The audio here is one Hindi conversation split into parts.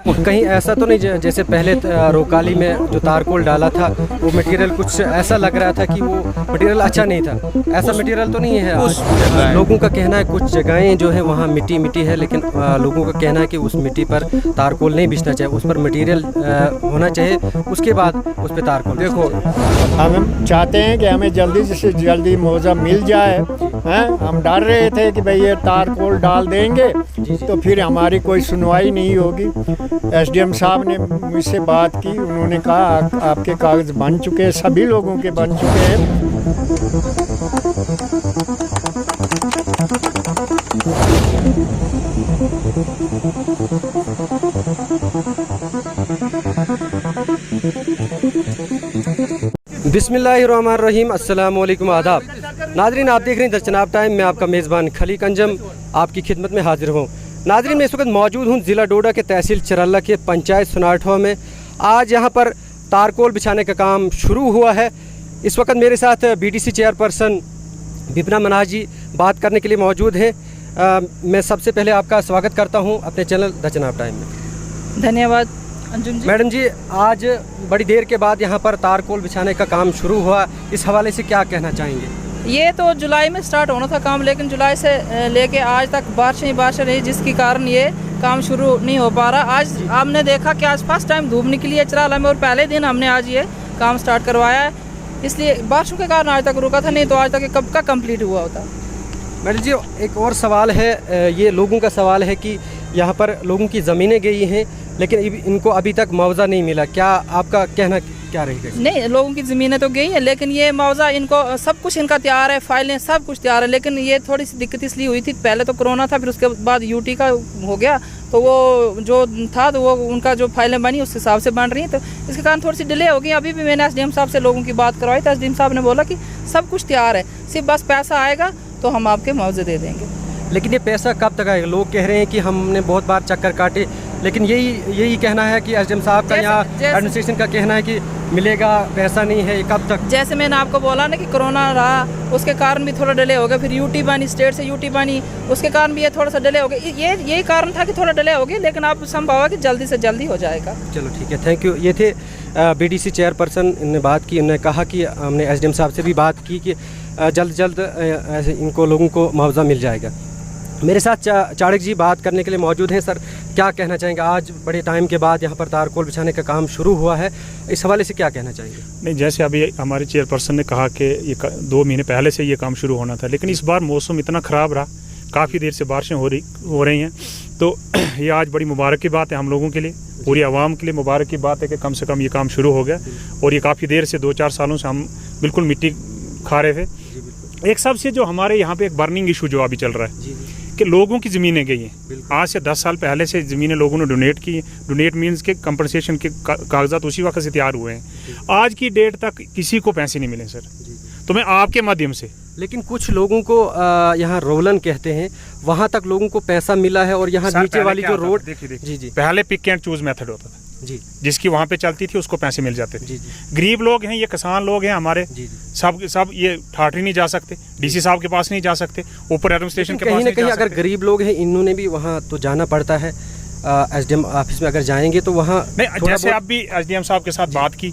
कहीं ऐसा तो नहीं जैसे पहले रोकाली में जो तारकोल डाला था वो मटेरियल कुछ ऐसा लग रहा था कि वो मटेरियल अच्छा नहीं था, ऐसा मटेरियल तो नहीं है? लोगों का कहना है कुछ जगहें जो है वहाँ मिट्टी मिट्टी है, लेकिन लोगों का कहना है कि उस मिट्टी पर तारकोल नहीं बिछना चाहिए, उस पर मटेरियल होना चाहिए, उसके बाद उस पर तारकोल। देखो, हम चाहते हैं कि हमें जल्दी से जल्दी मुआवजा मिल जाए हैं। हम डर रहे थे कि भाई ये तारकोल डाल देंगे तो फिर हमारी कोई सुनवाई नहीं होगी। एसडीएम साहब ने मुझसे बात की, उन्होंने कहा आपके कागज़ बन चुके हैं, सभी लोगों के बन चुके हैं। बिस्मिल्लाहिर्रहमानिर्रहीम, अस्सलाम वालेकुम, आदाब। नाजरीन, आप देख रहे हैं द चनाब टाइम। मैं आपका मेज़बान खलीक अंजम आपकी खिदमत में हाजिर हूँ। नाजरीन, मैं इस वक्त मौजूद हूँ ज़िला डोडा के तहसील चरल्ला के पंचायत सुनाठवा में। आज यहाँ पर तारकोल बिछाने का काम शुरू हुआ है। इस वक्त मेरे साथ बीडीसी चेयरपर्सन विपना मनाज जी बात करने के लिए मौजूद हैं। मैं सबसे पहले आपका स्वागत करता हूँ अपने चैनल द चनाब टाइम में। धन्यवाद अंजुम जी। मैडम जी, आज बड़ी देर के बाद यहाँ पर तारकोल बिछाने का काम शुरू हुआ, इस हवाले से क्या कहना चाहेंगे? ये तो जुलाई में स्टार्ट होना था काम, लेकिन जुलाई से लेके आज तक बारिशें रही, जिसके कारण ये काम शुरू नहीं हो पा रहा। आज आपने देखा कि आज फर्स्ट टाइम धूप निकली है चराला में और पहले दिन हमने आज ये काम स्टार्ट करवाया है, इसलिए बारिशों के कारण आज तक रुका था, नहीं तो आज तक कब का कंप्लीट हुआ होता। मैडम जी, एक और सवाल है, ये लोगों का सवाल है कि यहाँ पर लोगों की ज़मीनें गई हैं लेकिन इनको अभी तक मुआवजा नहीं मिला, क्या आपका कहना क्या रहेगा? नहीं, लोगों की ज़मीनें तो गई हैं, लेकिन ये मुआवजा इनको सब कुछ इनका तैयार है, फाइलें सब कुछ तैयार है, लेकिन ये थोड़ी सी दिक्कत इसलिए हुई थी, पहले तो कोरोना था, फिर उसके बाद यूटी का हो गया, तो वो जो था तो वो उनका जो फाइलें बनी उस हिसाब से बन रही हैं, तो इसके कारण थोड़ी सी डिले हो गई। अभी भी मैंने एसडीएम साहब से लोगों की बात करवाई, तो एसडीएम साहब ने बोला कि सब कुछ तैयार है, सिर्फ बस पैसा आएगा तो हम आपके मुआवजे दे देंगे। लेकिन ये पैसा कब तक आएगा? लोग कह रहे हैं कि हमने बहुत बार चक्कर काटे, लेकिन यही कहना है कि एसडीएम साहब का यहाँ एडमिनिस्ट्रेशन का कहना है कि मिलेगा, पैसा नहीं है, कब तक? जैसे मैंने आपको बोला ना कि कोरोना रहा, उसके कारण भी थोड़ा डिले हो गया, फिर यूटी बनी, स्टेट से यूटी बनी, उसके कारण भी ये थोड़ा सा डिले हो गया। यही कारण था कि थोड़ा डिले हो गया, लेकिन आप संभव है कि जल्दी से जल्दी हो जाएगा। चलो ठीक है, थैंक यू। ये थे बीडीसी चेयरपर्सन, इन्होंने बात की, उन्होंने कहा कि हमने एसडीएम साहब से भी बात की कि जल्द ऐसे इनको लोगों को मुआवजा मिल जाएगा। मेरे साथ चाणक जी बात करने के लिए मौजूद हैं। सर, क्या कहना चाहेंगे? आज बड़े टाइम के बाद यहाँ पर तारकोल बिछाने का काम शुरू हुआ है, इस हवाले से क्या कहना चाहेंगे? नहीं, जैसे अभी हमारे चेयरपर्सन ने कहा कि ये 2 महीने पहले से ये काम शुरू होना था, लेकिन इस बार मौसम इतना ख़राब रहा, काफ़ी देर से बारिशें हो रही हैं, तो ये आज बड़ी मुबारक की बात है हम लोगों के लिए, पूरी आवाम के लिए मुबारक की बात है कि कम से कम ये काम शुरू हो गया। और ये काफ़ी देर से 2-4 सालों से हम बिल्कुल मिट्टी खा रहे थे। एक सबसे जो हमारे यहाँ पे एक बर्निंग इशू जो अभी चल रहा है कि लोगों की ज़मीनें गई हैं। आज से 10 साल पहले से ज़मीनें लोगों ने डोनेट की। डोनेट मीन्स के कंपनसेशन के कागजात उसी वक्त से तैयार हुए हैं। आज की डेट तक किसी को पैसे नहीं मिले सर, तो मैं आपके माध्यम से। लेकिन कुछ लोगों को यहाँ रोलन कहते हैं, वहाँ तक लोगों को पैसा मिला है, और यहाँ नीचे वाली जो रोड, जी, पहले पिक एंड चूज मेथड होता था जी, जिसकी वहाँ पे चलती थी उसको पैसे मिल जाते थे। गरीब लोग हैं, ये किसान लोग हैं हमारे, सब ये ठाठरी नहीं जा सकते, डीसी साहब के पास नहीं जा सकते, ऊपर एडमिनिस्ट्रेशन के पास नहीं जा सकते। कहीं अगर गरीब लोग हैं, इन्होंने भी वहाँ तो जाना पड़ता है। एसडीएम ऑफिस में अगर जाएंगे तो वहाँ नहीं, जैसे आप भी एसडीएम साहब के साथ बात की,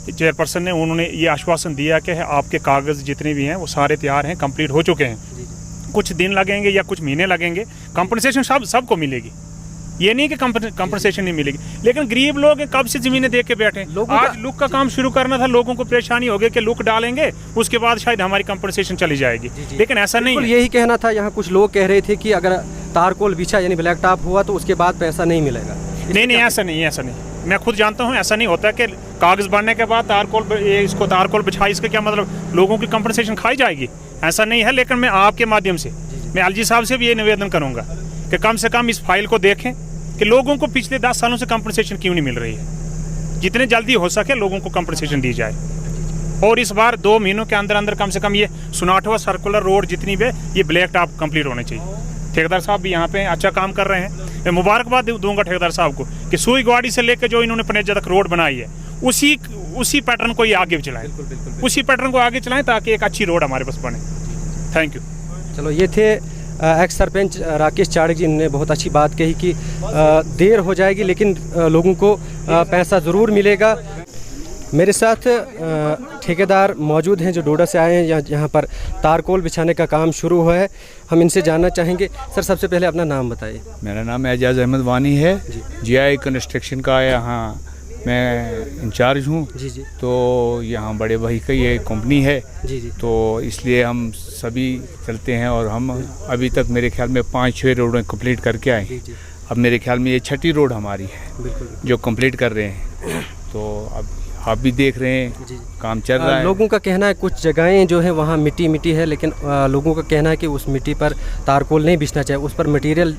चेयरपर्सन ने, उन्होंने ये आश्वासन दिया कि आपके कागज जितने भी हैं वो सारे तैयार हैं, कंप्लीट हो चुके हैं। कुछ दिन लगेंगे या कुछ महीने लगेंगे, कंपनसेशन सबको मिलेगी, ये नहीं कि कंपनसेशन नहीं मिलेगी। लेकिन गरीब लोग कब से जमीनें देख के बैठे। आज लुक का काम शुरू करना था, लोगों को परेशानी हो गई कि लुक डालेंगे उसके बाद शायद हमारी कंपनसेशन चली जाएगी, लेकिन ऐसा नहीं है। यही कहना था, यहाँ कुछ लोग कह रहे थे कि अगर तारकोल बिछा यानी ब्लैक टॉप हुआ तो उसके बाद पैसा नहीं मिलेगा। नहीं, ऐसा नहीं, मैं खुद जानता हूँ ऐसा नहीं होता कि कागज बनने के बाद तारकोल बिछा, इसका क्या मतलब लोगों की कंपनसेशन खाई जाएगी? ऐसा नहीं है। लेकिन मैं आपके माध्यम से मैं एलजी साहब से भी ये निवेदन करूँगा कि कम से कम इस फाइल को देखें कि लोगों को पिछले 10 सालों से कंपनसेशन क्यों नहीं मिल रही है। जितने जल्दी हो सके लोगों को कंपनसेशन दी जाए, और इस बार 2 महीनों के अंदर कम से कम ये सुनाठवा सर्कुलर रोड जितनी भी ये ब्लैक टॉप कंप्लीट होने चाहिए। ठेकेदार साहब भी यहाँ पे अच्छा काम कर रहे हैं, मैं मुबारकबाद दूंगा ठेकेदार साहब को कि सुई ग्वाड़ी से लेकर जो इन्होंने पनेजा तक रोड बनाई है उसी पैटर्न को ये आगे चलाएं, उसी पैटर्न को आगे चलाएं ताकि एक अच्छी रोड हमारे पास बने। Thank you. चलो, ये थे एक्स सरपंच राकेश चाड़क जी ने बहुत अच्छी बात कही कि देर हो जाएगी लेकिन लोगों को पैसा ज़रूर मिलेगा। मेरे साथ ठेकेदार मौजूद हैं जो डोडा से आए हैं, यहाँ पर तारकोल बिछाने का काम शुरू हुआ है। हम इनसे जानना चाहेंगे। सर, सबसे पहले अपना नाम बताइए। मेरा नाम एजाज़ अहमद वानी है, जीआई कंस्ट्रक्शन का यहाँ मैं इंचार्ज हूँ। जी जी। तो यहाँ बड़े भाई का ये कंपनी है। जी जी। तो इसलिए हम सभी चलते हैं और हम अभी तक मेरे ख्याल में 5-6 रोडें कंप्लीट करके आए। जी जी। अब मेरे ख्याल में ये 6ठी रोड हमारी है बिल्कुल जो कंप्लीट कर रहे हैं। तो अब आप भी देख रहे हैं जी। काम चल रहा है। लोगों का कहना है कुछ जगहें जो है वहाँ मिट्टी मिट्टी है, लेकिन लोगों का कहना है कि उस मिट्टी पर तारकोल नहीं बिछना चाहिए, उस पर मटेरियल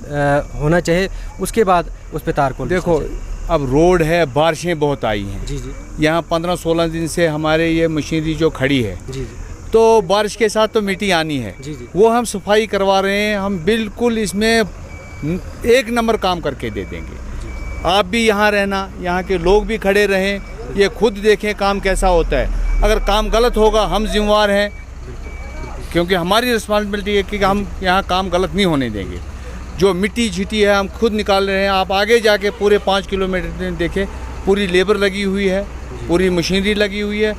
होना चाहिए, उसके बाद उस पर तारकोल। देखो अब रोड है, बारिशें बहुत आई हैं। जी जी। यहाँ 15-16 दिन से हमारे ये मशीनरी जो खड़ी है, जी जी। तो बारिश के साथ तो मिट्टी आनी है। जी जी। वो हम सफाई करवा रहे हैं। हम बिल्कुल इसमें 1 नंबर काम करके दे देंगे। आप भी यहाँ रहना, यहाँ के लोग भी खड़े रहें, ये खुद देखें काम कैसा होता है। अगर काम गलत होगा हम जिम्मेवार हैं, क्योंकि हमारी रिस्पॉन्सिबिलिटी है कि हम यहाँ काम गलत नहीं होने देंगे। जो मिट्टी झिटी है हम खुद निकाल रहे हैं। आप आगे जाके पूरे 5 किलोमीटर देखें, पूरी लेबर लगी हुई है, पूरी मशीनरी लगी हुई है,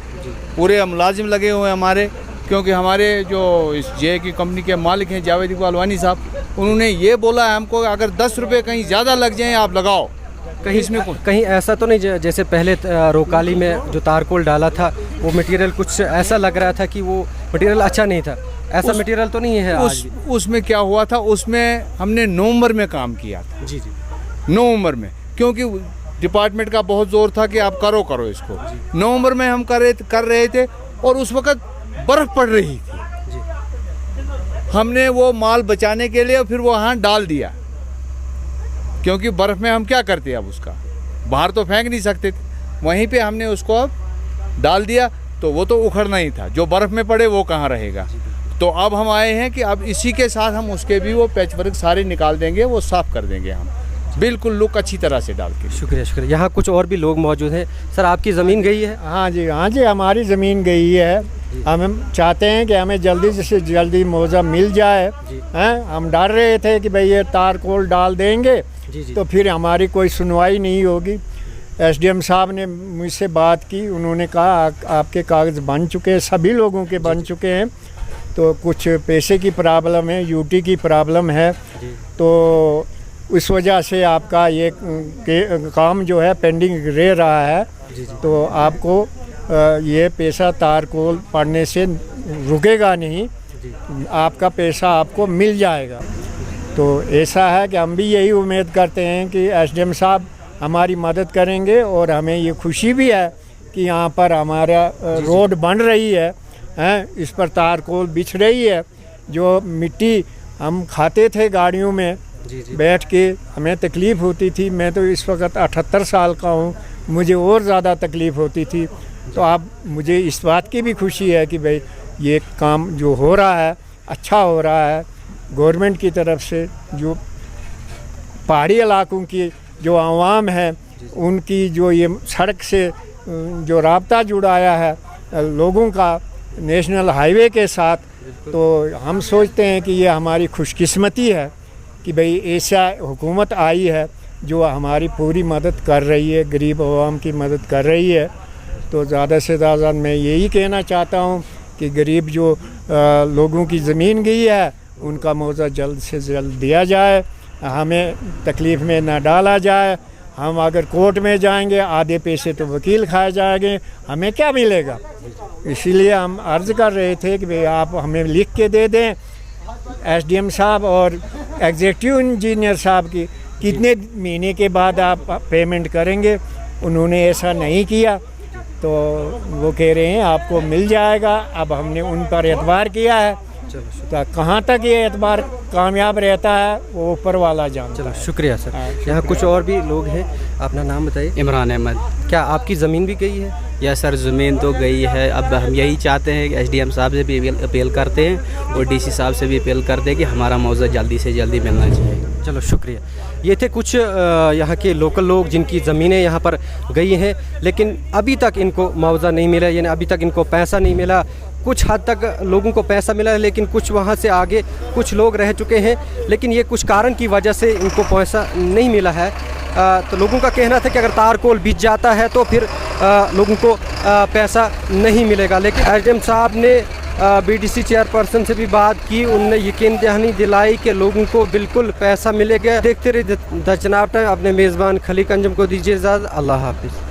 पूरे मुलाजिम लगे हुए हैं हमारे। क्योंकि हमारे जो इस जे की कंपनी के मालिक हैं जावेद इकबाल वानी साहब, उन्होंने ये बोला है हमको अगर 10 रुपये कहीं ज़्यादा लग जाएँ आप लगाओ। कहीं इसमें कहीं ऐसा तो नहीं जैसे पहले रोकाली में जो तारकोल डाला था वो मटेरियल कुछ ऐसा लग रहा था कि वो मटेरियल अच्छा नहीं था, ऐसा मटेरियल तो नहीं है आज भी? उसमें क्या हुआ था, उसमें हमने नवंबर में काम किया था। जी जी। नवंबर में, क्योंकि डिपार्टमेंट का बहुत जोर था कि आप करो इसको। नवंबर में हम कर रहे थे और उस वक़्त बर्फ़ पड़ रही थी। हमने वो माल बचाने के लिए फिर वो वहाँ डाल दिया, क्योंकि बर्फ़ में हम क्या करते अब उसका बाहर तो फेंक नहीं सकते थे। वहीं पे हमने उसको अब डाल दिया, तो वो तो उखड़ना ही था। जो बर्फ़ में पड़े वो कहाँ रहेगा। तो अब हम आए हैं कि अब इसी के साथ हम उसके भी वो पैच वर्क सारे निकाल देंगे, वो साफ़ कर देंगे हम बिल्कुल लुक अच्छी तरह से डाल के। शुक्रिया शुक्रिया। यहाँ कुछ और भी लोग मौजूद हैं। सर, आपकी ज़मीन गई है? हाँ जी, हमारी ज़मीन गई है। हम चाहते हैं कि हमें जल्दी से जल्दी मुआवजा मिल जाए। हैं, हम डर रहे थे कि भाई ये तारकोल डाल देंगे जी जी। तो फिर हमारी कोई सुनवाई नहीं होगी। एसडीएम साहब ने मुझसे बात की, उन्होंने कहा आपके कागज़ बन चुके हैं, सभी लोगों के बन चुके हैं, तो कुछ पैसे की प्रॉब्लम है, यूटी की प्रॉब्लम है, तो इस वजह से आपका ये काम जो है पेंडिंग रह रहा है। तो आपको ये पैसा तारकोल पड़ने से रुकेगा नहीं, आपका पैसा आपको मिल जाएगा। तो ऐसा है कि हम भी यही उम्मीद करते हैं कि एसडीएम साहब हमारी मदद करेंगे। और हमें ये खुशी भी है कि यहाँ पर हमारा रोड बन रही है, इस पर तारकोल बिछ रही है। जो मिट्टी हम खाते थे गाड़ियों में बैठ के, हमें तकलीफ़ होती थी। मैं तो इस वक्त 78 साल का हूँ, मुझे और ज़्यादा तकलीफ़ होती थी। तो अब मुझे इस बात की भी खुशी है कि भाई ये काम जो हो रहा है अच्छा हो रहा है। गवर्नमेंट की तरफ से जो पहाड़ी इलाकों की जो आवाम है उनकी जो ये सड़क से जो राब्ता जुड़ाया है लोगों का नेशनल हाईवे के साथ, तो हम सोचते हैं कि ये हमारी खुशकिस्मती है कि भाई ऐसा हुकूमत आई है जो हमारी पूरी मदद कर रही है, गरीब आवाम की मदद कर रही है। तो ज़्यादा से ज़्यादा मैं यही कहना चाहता हूँ कि गरीब जो लोगों की ज़मीन गई है उनका मुआवजा जल्द से जल्द दिया जाए, हमें तकलीफ़ में ना डाला जाए। हम अगर कोर्ट में जाएंगे आधे पैसे तो वकील खाए जाएंगे, हमें क्या मिलेगा। इसीलिए हम अर्ज़ कर रहे थे कि भाई आप हमें लिख के दे दें एसडीएम साहब और एग्जीक्यूटिव इंजीनियर साहब की कितने महीने के बाद आप पेमेंट करेंगे। उन्होंने ऐसा नहीं किया, तो वो कह रहे हैं आपको मिल जाएगा। अब हमने उन पर एतबार किया है, तो कहाँ तक ये एतबार कामयाब रहता है वो ऊपर वाला जान। चलो शुक्रिया सर। यहाँ कुछ और भी लोग हैं, अपना नाम बताइए। इमरान अहमद। क्या आपकी ज़मीन भी गई है? या सर ज़मीन तो गई है। अब हम यही चाहते हैं कि एसडीएम साहब से भी अपील करते हैं और डीसी साहब से भी अपील करते हैं कि हमारा मुआवजा जल्दी से जल्दी मिलना चाहिए। चलो शुक्रिया। ये थे कुछ यहाँ के लोकल लोग जिनकी ज़मीनें यहाँ पर गई हैं, लेकिन अभी तक इनको मुआवजा नहीं मिला, यानी अभी तक इनको पैसा नहीं मिला। कुछ हद तक लोगों को पैसा मिला है, लेकिन कुछ वहाँ से आगे कुछ लोग रह चुके हैं, लेकिन ये कुछ कारण की वजह से इनको पैसा नहीं मिला है। तो लोगों का कहना था कि अगर तारकोल बिछ जाता है तो फिर लोगों को पैसा नहीं मिलेगा। लेकिन एसडीएम साहब ने बीडीसी चेयरपर्सन से भी बात की, उनने यकीन दहानी दिलाई कि लोगों को बिल्कुल पैसा मिलेगा। देखते रहिए द चनाब टाइम। अपने मेज़बान खलीक अंजुम को दीजिए इजाज़त। अल्लाह हाफिज़।